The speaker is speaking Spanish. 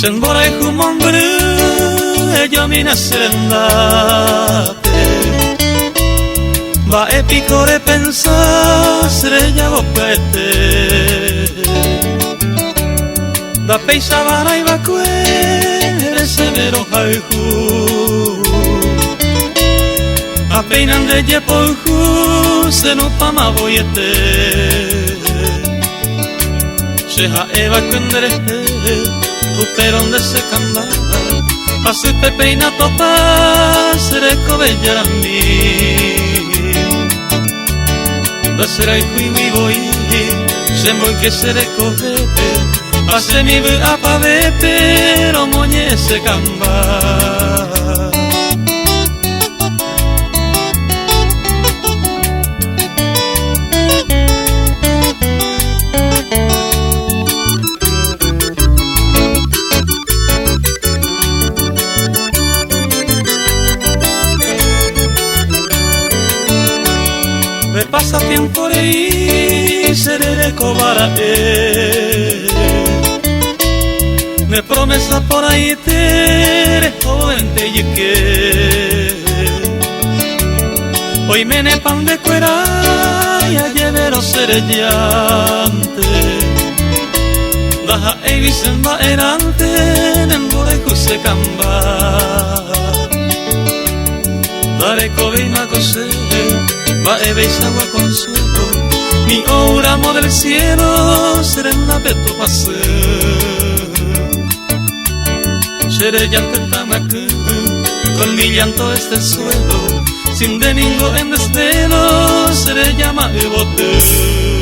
Sen borai humombre yo mina serendate va epicore pensa sreja vopete da peisa varai vacuere severo haihu apeinan de jepohu se no pama voyete seha eva kundere uperon de se camba pase pepeina topa sereko bellarami da serai qui mi voi sembra che sereko bebe pase mi ve apave pero moñe se camba me pasa tiempo ahí seré cobarde me promesa por ahí te joven te llegué hoy me ne pan de cuera y ayer lo seré llante daja evisen va erante en boreku se camba dare covina cose va e veis agua consuelo mi oramo del cielo serena peto pase seré llante tamaku con mi llanto este suelo sin de ningo en desvelo seré llama y bote